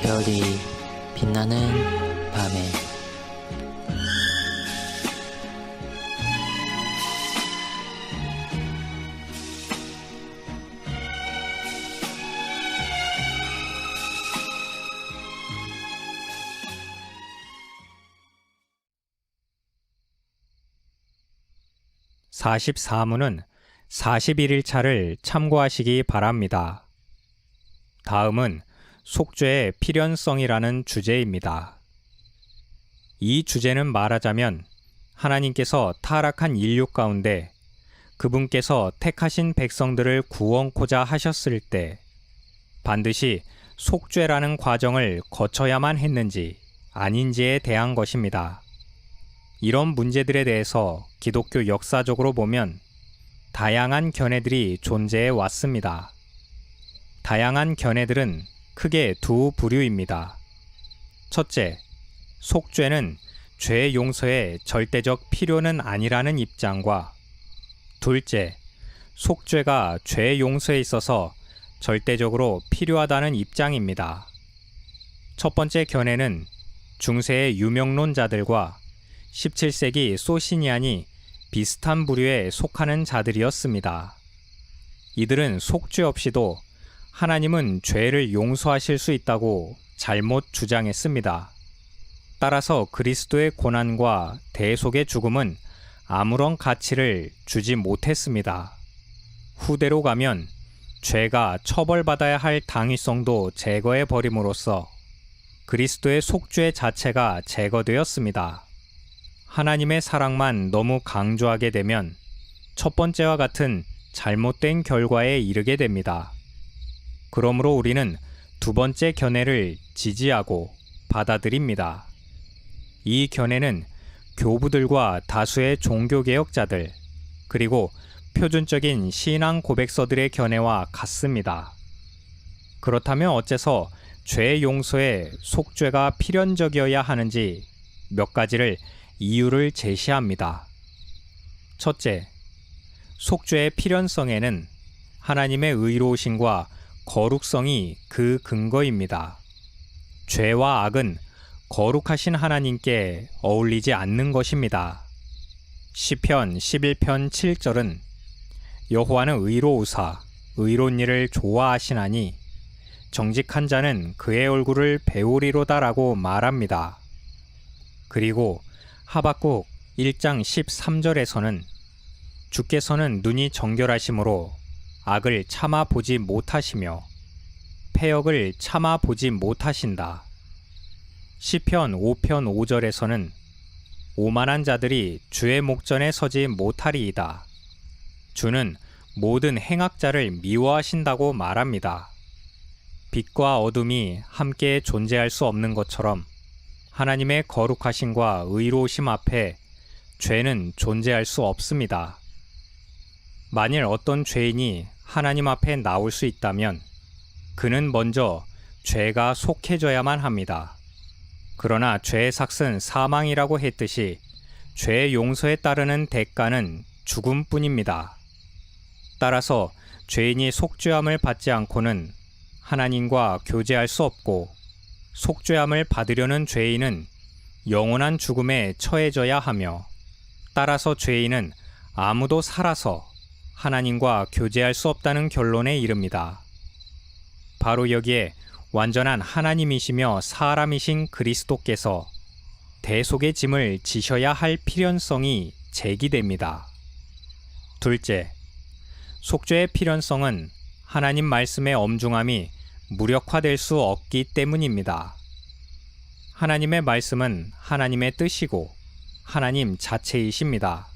별이 빛나는 밤에 (44문은) 41일차를 참고하시기 바랍니다. 다음은 속죄의 필연성이라는 주제입니다. 이 주제는 말하자면 하나님께서 타락한 인류 가운데 그분께서 택하신 백성들을 구원코자 하셨을 때 반드시 속죄라는 과정을 거쳐야만 했는지 아닌지에 대한 것입니다. 이런 문제들에 대해서 기독교 역사적으로 보면 다양한 견해들이 존재해 왔습니다. 다양한 견해들은 크게 두 부류입니다. 첫째, 속죄는 죄 용서의 절대적 필요는 아니라는 입장과 둘째, 속죄가 죄 용서에 있어서 절대적으로 필요하다는 입장입니다. 첫 번째 견해는 중세의 유명론자들과 17세기 소시니안이 비슷한 부류에 속하는 자들이었습니다. 이들은 속죄 없이도 하나님은 죄를 용서하실 수 있다고 잘못 주장했습니다. 따라서 그리스도의 고난과 대속의 죽음은 아무런 가치를 주지 못했습니다. 후대로 가면 죄가 처벌받아야 할 당위성도 제거해 버림으로써 그리스도의 속죄 자체가 제거되었습니다. 하나님의 사랑만 너무 강조하게 되면 첫 번째와 같은 잘못된 결과에 이르게 됩니다. 그러므로 우리는 두 번째 견해를 지지하고 받아들입니다. 이 견해는 교부들과 다수의 종교개혁자들, 그리고 표준적인 신앙 고백서들의 견해와 같습니다. 그렇다면 어째서 죄 용서에 속죄가 필연적이어야 하는지 몇 가지를 이유를 제시합니다. 첫째, 속죄의 필연성에는 하나님의 의로우심과 거룩성이 그 근거입니다. 죄와 악은 거룩하신 하나님께 어울리지 않는 것입니다. 시편 11편 7절은 여호와는 의로우사 의로운 일을 좋아하시나니 정직한 자는 그의 얼굴을 배우리로다라고 말합니다. 그리고 하박국 1장 13절에서는 주께서는 눈이 정결하심으로 악을 참아 보지 못하시며 패역을 참아 보지 못하신다. 시편 5편 5절에서는 오만한 자들이 주의 목전에 서지 못하리이다. 주는 모든 행악자를 미워하신다고 말합니다. 빛과 어둠이 함께 존재할 수 없는 것처럼 하나님의 거룩하심과 의로우심 앞에 죄는 존재할 수 없습니다. 만일 어떤 죄인이 하나님 앞에 나올 수 있다면 그는 먼저 죄가 속해져야만 합니다. 그러나 죄의 삭은 사망이라고 했듯이 죄 용서에 따르는 대가는 죽음뿐입니다. 따라서 죄인이 속죄함을 받지 않고는 하나님과 교제할 수 없고 속죄함을 받으려는 죄인은 영원한 죽음에 처해져야 하며 따라서 죄인은 아무도 살아서 하나님과 교제할 수 없다는 결론에 이릅니다. 바로 여기에 완전한 하나님이시며 사람이신 그리스도께서 대속의 짐을 지셔야 할 필연성이 제기됩니다. 둘째, 속죄의 필연성은 하나님 말씀의 엄중함이 무력화될 수 없기 때문입니다. 하나님의 말씀은 하나님의 뜻이고 하나님 자체이십니다.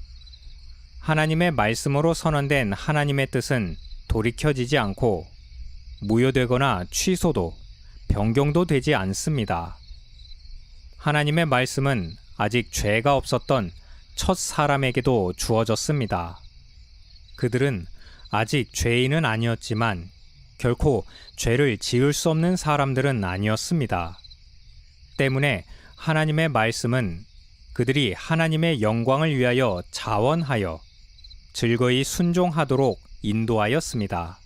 하나님의 말씀으로 선언된 하나님의 뜻은 돌이켜지지 않고 무효되거나 취소도 변경도 되지 않습니다. 하나님의 말씀은 아직 죄가 없었던 첫 사람에게도 주어졌습니다. 그들은 아직 죄인은 아니었지만 결코 죄를 지을 수 없는 사람들은 아니었습니다. 때문에 하나님의 말씀은 그들이 하나님의 영광을 위하여 자원하여 즐거이 순종하도록 인도하였습니다.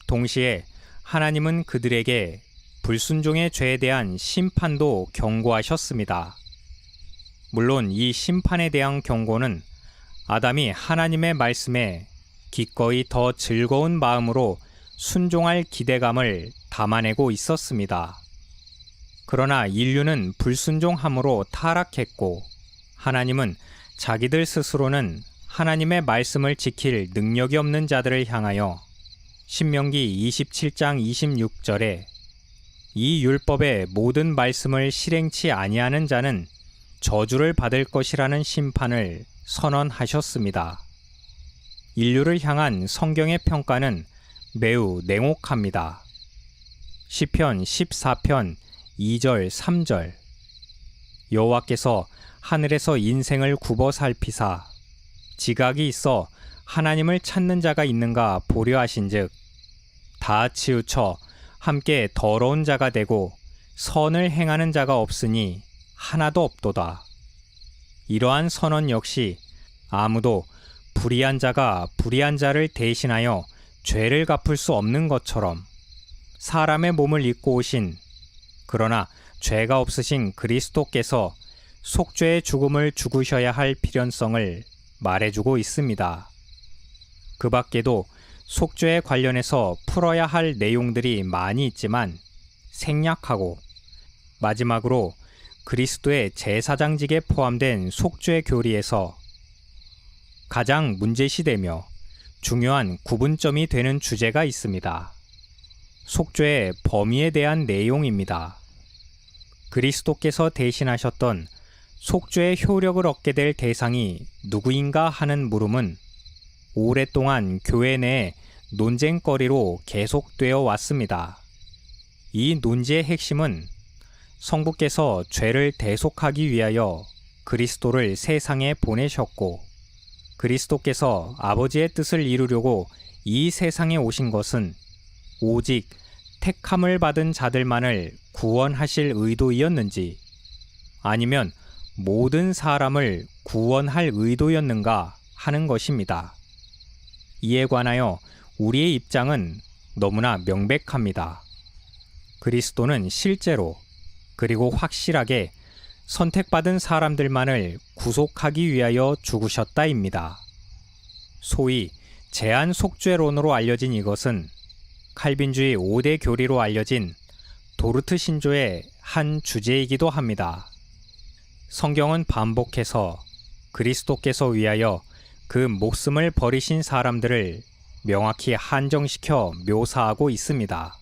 동시에 하나님은 그들에게 불순종의 죄에 대한 심판도 경고하셨습니다. 물론 이 심판에 대한 경고는 아담이 하나님의 말씀에 기꺼이 더 즐거운 마음으로 순종할 기대감을 담아내고 있었습니다. 그러나 인류는 불순종함으로 타락했고 하나님은 자기들 스스로는 하나님의 말씀을 지킬 능력이 없는 자들을 향하여 신명기 27장 26절에 이 율법의 모든 말씀을 실행치 아니하는 자는 저주를 받을 것이라는 심판을 선언하셨습니다. 인류를 향한 성경의 평가는 매우 냉혹합니다. 시편 14편 2절 3절 여호와께서 하늘에서 인생을 굽어 살피사 지각이 있어 하나님을 찾는 자가 있는가 보려 하신즉 다 치우쳐 함께 더러운 자가 되고 선을 행하는 자가 없으니 하나도 없도다. 이러한 선언 역시 아무도 불의한 자가 불의한 자를 대신하여 죄를 갚을 수 없는 것처럼 사람의 몸을 입고 오신 그러나 죄가 없으신 그리스도께서 속죄의 죽음을 죽으셔야 할 필연성을 말해주고 있습니다. 그 밖에도 속죄에 관련해서 풀어야 할 내용들이 많이 있지만 생략하고 마지막으로 그리스도의 제사장직에 포함된 속죄 교리에서 가장 문제시되며 중요한 구분점이 되는 주제가 있습니다. 속죄의 범위에 대한 내용입니다. 그리스도께서 대신하셨던 속죄의 효력을 얻게 될 대상이 누구인가 하는 물음은 오랫동안 교회 내에 논쟁거리로 계속되어 왔습니다. 이 논지의 핵심은 성부께서 죄를 대속하기 위하여 그리스도를 세상에 보내셨고 그리스도께서 아버지의 뜻을 이루려고 이 세상에 오신 것은 오직 택함을 받은 자들만을 구원하실 의도이었는지 아니면 모든 사람을 구원할 의도였는가 하는 것입니다. 이에 관하여 우리의 입장은 너무나 명백합니다. 그리스도는 실제로 그리고 확실하게 선택받은 사람들만을 구속하기 위하여 죽으셨다입니다. 소위 제한 속죄론으로 알려진 이것은 칼빈주의 5대 교리로 알려진 도르트 신조의 한 주제이기도 합니다. 성경은 반복해서 그리스도께서 위하여 그 목숨을 버리신 사람들을 명확히 한정시켜 묘사하고 있습니다.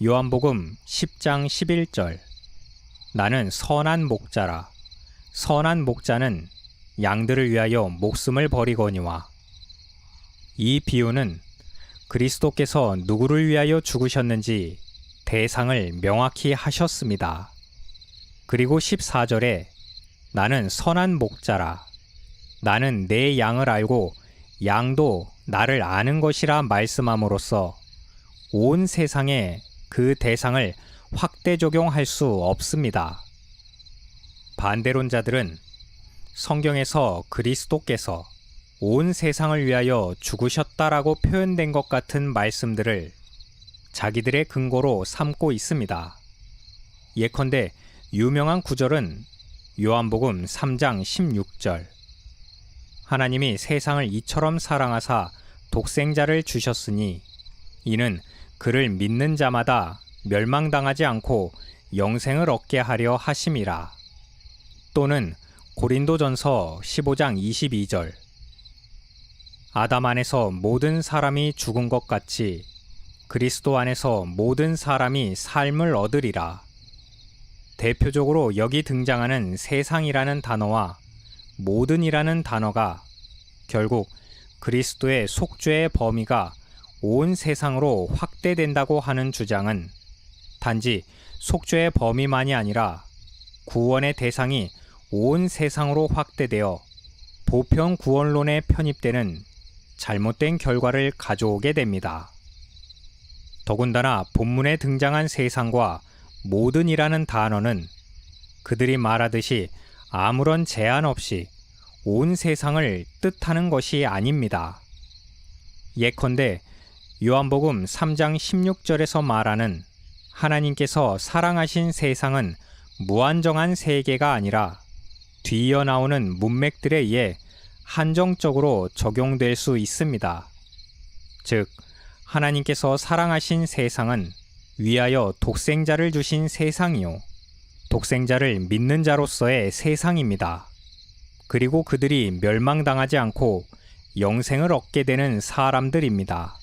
요한복음 10장 11절 나는 선한 목자라 선한 목자는 양들을 위하여 목숨을 버리거니와 이 비유는 그리스도께서 누구를 위하여 죽으셨는지 대상을 명확히 하셨습니다. 그리고 14절에 나는 선한 목자라 나는 내 양을 알고 양도 나를 아는 것이라 말씀함으로써 온 세상에 그 대상을 확대 적용할 수 없습니다. 반대론자들은 성경에서 그리스도께서 온 세상을 위하여 죽으셨다라고 표현된 것 같은 말씀들을 자기들의 근거로 삼고 있습니다. 예컨대 유명한 구절은 요한복음 3장 16절 하나님이 세상을 이처럼 사랑하사 독생자를 주셨으니 이는 그를 믿는 자마다 멸망당하지 않고 영생을 얻게 하려 하심이라. 또는 고린도전서 15장 22절 아담 안에서 모든 사람이 죽은 것 같이 그리스도 안에서 모든 사람이 삶을 얻으리라. 대표적으로 여기 등장하는 세상이라는 단어와 모든이라는 단어가 결국 그리스도의 속죄의 범위가 온 세상으로 확대된다고 하는 주장은 단지 속죄의 범위만이 아니라 구원의 대상이 온 세상으로 확대되어 보편 구원론에 편입되는 잘못된 결과를 가져오게 됩니다. 더군다나 본문에 등장한 세상과 모든이라는 단어는 그들이 말하듯이 아무런 제한 없이 온 세상을 뜻하는 것이 아닙니다. 예컨대 요한복음 3장 16절에서 말하는 하나님께서 사랑하신 세상은 무한정한 세계가 아니라 뒤이어 나오는 문맥들에 의해 한정적으로 적용될 수 있습니다. 즉, 하나님께서 사랑하신 세상은 위하여 독생자를 주신 세상이요, 독생자를 믿는 자로서의 세상입니다. 그리고 그들이 멸망당하지 않고 영생을 얻게 되는 사람들입니다.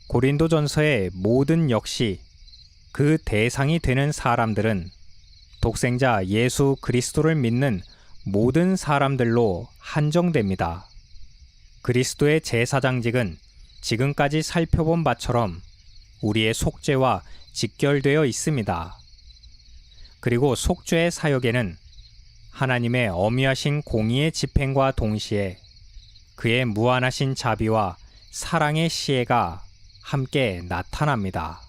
고린도전서의 모든 역시 그 대상이 되는 사람들은 독생자 예수 그리스도를 믿는 모든 사람들로 한정됩니다. 그리스도의 제사장직은 지금까지 살펴본 바처럼 우리의 속죄와 직결되어 있습니다. 그리고 속죄의 사역에는 하나님의 어미하신 공의의 집행과 동시에 그의 무한하신 자비와 사랑의 시혜가 함께 나타납니다.